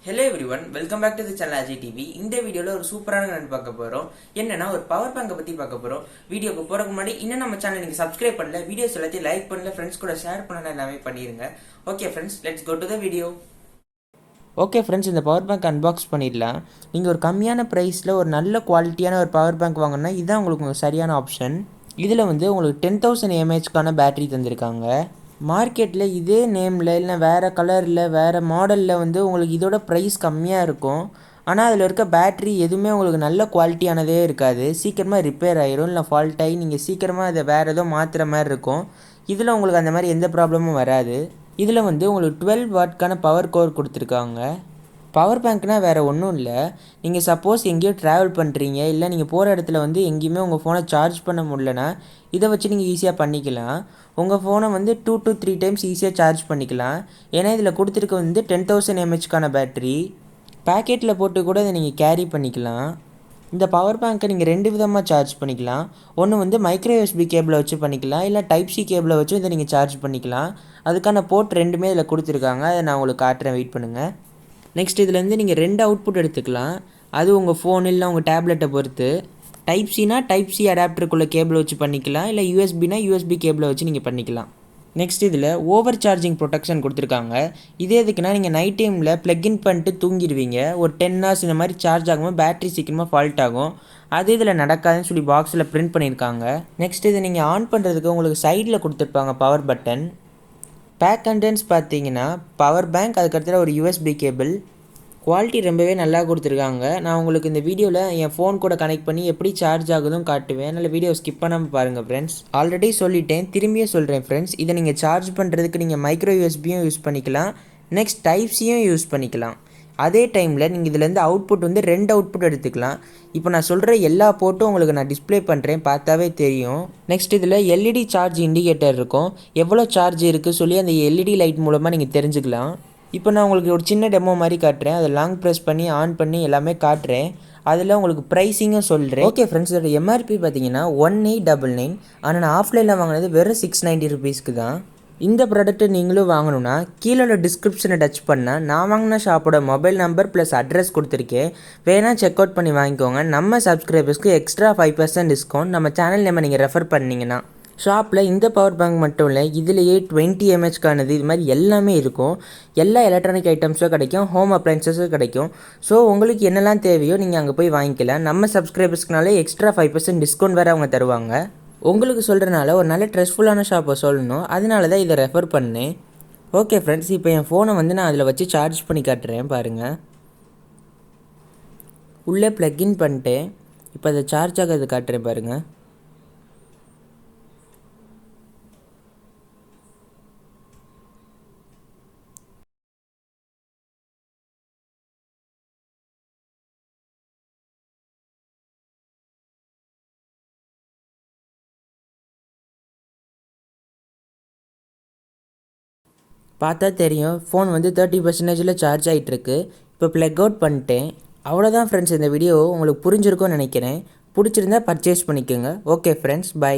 Hello everyone, welcome back to the channel HATV. இந்த வீடியோல ஒரு சூப்பரான கண்டென்ட் பார்க்க போறோம். என்னன்னா ஒரு பவர் பேங்க் பத்தி பார்க்க போறோம். வீடியோக்கு போறதுக்கு முன்னாடி இன்னும் நம்ம சேனல் நீங்க சப்ஸ்கிரைப் பண்ணல, வீடியோஸ் எல்லாத்தையும் லைக் பண்ணல, ஃப்ரெண்ட்ஸ் கூட ஷேர் பண்ணல எல்லாமே பண்ணிருங்க. Okay friends, let's go to the video. Okay friends, இந்த பவர் பேங்க் அன்பாக்ஸ் பண்ணிடலாம். நீங்கள் ஒரு கம்மியான ப்ரைஸில் ஒரு நல்ல குவாலிட்டியான ஒரு பவர் பேங்க் வாங்கினா இதுதான் உங்களுக்கு சரியான ஆப்ஷன். இதில் உங்களுக்கு 10,000 mAhக்கான பேட்டரி தந்திருக்காங்க. மார்க்கெட்டில் இதே நேமில் இல்லை வேறு கலரில் வேறு மாடலில் உங்களுக்கு இதோட ப்ரைஸ் கம்மியாக இருக்கும். ஆனால் அதில் இருக்க பேட்ரி எதுவுமே உங்களுக்கு நல்ல குவாலிட்டியானதே இருக்காது. சீக்கிரமாக ரிப்பேர் ஆகிரும், இல்லை ஃபால்ட் ஆகி நீங்கள் சீக்கிரமாக அதை வேறு ஏதோ மாற்றுற மாதிரி இருக்கும். இதில் உங்களுக்கு அந்த மாதிரி எந்த ப்ராப்ளமும் வராது. இதில் உங்களுக்கு 12 வாட்க்கான பவர் கோர் கொடுத்துருக்காங்க. பவர் பேங்க்னால் வேறு ஒன்றும் இல்லை. நீங்கள் சப்போஸ் எங்கேயோ ட்ராவல் பண்ணுறீங்க, இல்லை நீங்கள் போகிற இடத்துல எங்கேயுமே உங்கள் ஃபோனை சார்ஜ் பண்ண முடியலனா இதை வச்சு நீங்கள் ஈஸியாக பண்ணிக்கலாம். உங்கள் ஃபோனை 2 to 3 டைம்ஸ் ஈஸியாக சார்ஜ் பண்ணிக்கலாம். ஏன்னா இதில் கொடுத்துருக்க 10,000 mAhக்கான பேட்ரி. பேக்கெட்டில் போட்டு கூட இதை நீங்கள் கேரி பண்ணிக்கலாம். இந்த பவர் பேங்க்கை நீங்கள் 2 விதமாக சார்ஜ் பண்ணிக்கலாம். ஒன்று மைக்ரோ யூஎஸ்பி கேபிளை வச்சு பண்ணிக்கலாம், இல்லை டைப் சி கேபிளை வச்சு இதை நீங்கள் சார்ஜ் பண்ணிக்கலாம். அதுக்கான போர்ட் ரெண்டுமே இதில் கொடுத்துருக்காங்க. அதை நான் உங்களுக்கு காட்டுறேன், வெயிட் பண்ணுங்கள். நெக்ஸ்ட் இதுலேருந்து நீங்கள் 2 அவுட்புட் எடுத்துக்கலாம். அது உங்கள் ஃபோன் இல்லை உங்கள் டேப்லெட்டை பொறுத்து. டைப் சினா டைப் சி அடாப்டருக்குள்ளே கேபிள் வச்சு பண்ணிக்கலாம், இல்லை யூஎஸ்பினா யூஎஸ்பி கேபிளை வச்சு நீங்கள் பண்ணிக்கலாம். நெக்ஸ்ட் இதில் ஓவர் சார்ஜிங் ப்ரொடெக்ஷன் கொடுத்துருக்காங்க. இதே எதுக்குன்னா நீங்கள் நைட் டைமில் ப்ளக்இன் பண்ணிட்டு தூங்கிடுவீங்க. ஒரு 10 hours இந்த மாதிரி சார்ஜ் ஆகும்போது பேட்டரி சீக்கிரமாக ஃபால்ட் ஆகும். அது இதில் நடக்காதுன்னு சொல்லி பாக்ஸில் பிரிண்ட் பண்ணியிருக்காங்க. நெக்ஸ்ட் இதை நீங்கள் ஆன் பண்ணுறதுக்கு உங்களுக்கு சைடில் கொடுத்துருப்பாங்க பவர் பட்டன். பேக் கண்டென்ட்ஸ் பார்த்தீங்கன்னா பவர் பேங்க், அதுக்கடுத்து ஒரு யூஎஸ்பி கேபிள். குவாலிட்டி ரொம்பவே நல்லா கொடுத்துருக்காங்க. நான் உங்களுக்கு இந்த வீடியோவில் என் ஃபோன் கூட கனெக்ட் பண்ணி எப்படி சார்ஜ் ஆகுதும் காட்டுவேன். அதனால் வீடியோ ஸ்கிப் பண்ணாமல் பாருங்கள் ஃப்ரெண்ட்ஸ். ஆல்ரெடி சொல்லிட்டேன், திரும்பியும் சொல்கிறேன் ஃப்ரெண்ட்ஸ். இதை நீங்கள் சார்ஜ் பண்ணுறதுக்கு நீங்கள் மைக்ரோ யூஎஸ்பியும் யூஸ் பண்ணிக்கலாம், நெக்ஸ்ட் டைப் சியும் யூஸ் பண்ணிக்கலாம். அதே டைமில் நீங்கள் இதுலேருந்து அவுட்புட் 2 அவுட்புட் எடுத்துக்கலாம். இப்போ நான் சொல்கிற எல்லா போர்ட்டும் உங்களுக்கு நான் டிஸ்பிளே பண்ணுறேன், பார்த்தாவே தெரியும். நெக்ஸ்ட் இதில் எல்இடி சார்ஜ் இண்டிகேட்டர் இருக்கும். எவ்வளோ சார்ஜ் இருக்குது சொல்லி அந்த எல்இடி லைட் மூலமாக நீங்கள் தெரிஞ்சுக்கலாம். இப்போ நான் உங்களுக்கு ஒரு சின்ன டெமோ மாதிரி காட்டுறேன். அதை லாங் ப்ரெஸ் பண்ணி ஆன் பண்ணி எல்லாமே காட்டுறேன். அதில் உங்களுக்கு ப்ரைஸிங்கும் சொல்கிறேன். ஓகே ஃப்ரெண்ட்ஸ், இதோட எம்ஆர்பி பார்த்தீங்கன்னா 1899. ஆனால் நான் ஆஃப்லைனில் வாங்கினது வெறும் 690 rupeesக்கு தான். இந்த ப்ராடக்ட்டை நீங்களும் வாங்கணுன்னா கீழே டிஸ்கிரிப்ஷனை டச் பண்ணால் நான் வாங்கின ஷாப்போட மொபைல் நம்பர் ப்ளஸ் அட்ரஸ் கொடுத்துருக்கேன். வேணால் செக் அவுட் பண்ணி வாங்கிக்கோங்க. நம்ம சப்ஸ்கிரைபர்ஸ்க்கு எக்ஸ்ட்ரா 5% டிஸ்கவுண்ட் நம்ம சேனல் நேமை நீங்கள் ரெஃபர் பண்ணிங்கன்னா. ஷாப்பில் இந்த பவர் பேங்க் மட்டும் இல்லை, இதிலேயே 20 mAhக்கானது இது மாதிரி எல்லாமே இருக்கும். எல்லா எலக்ட்ரானிக் ஐட்டம்ஸும் கிடைக்கும், ஹோம் அப்ளைன்சஸும் கிடைக்கும். ஸோ உங்களுக்கு என்னெல்லாம் தேவையோ நீங்கள் அங்கே போய் வாங்கிக்கலாம். நம்ம சப்ஸ்கிரைபர்ஸ்க்குனாலே எக்ஸ்ட்ரா 5% டிஸ்கவுண்ட் வேறு அவங்க தருவாங்க. உங்களுக்கு சொல்கிறனால ஒரு நல்ல ட்ரெஸ்ஃபுல்லான ஷாப்பை சொல்லணும், அதனால தான் இதை ரெஃபர் பண்ணேன். ஓகே ஃப்ரெண்ட்ஸ், இப்போ என் ஃபோனை நான் அதில் வச்சு சார்ஜ் பண்ணி காட்டுறேன் பாருங்கள். உள்ளே ப்ளக்இன் பண்ணிட்டேன். இப்போ அதை சார்ஜ் ஆகிறது காட்டுறேன் பாருங்கள். பார்த்தா தெரியும், ஃபோன் 30% சார்ஜ் ஆகிட்டுருக்கு. இப்போ ப்ளக் அவுட் பண்ணிட்டேன். அவ்வளோதான் ஃப்ரெண்ட்ஸ், இந்த வீடியோ உங்களுக்கு புரிஞ்சிருக்கும்னு நினைக்கிறேன். பிடிச்சிருந்தா பர்ச்சேஸ் பண்ணிக்கோங்க. Okay friends, by.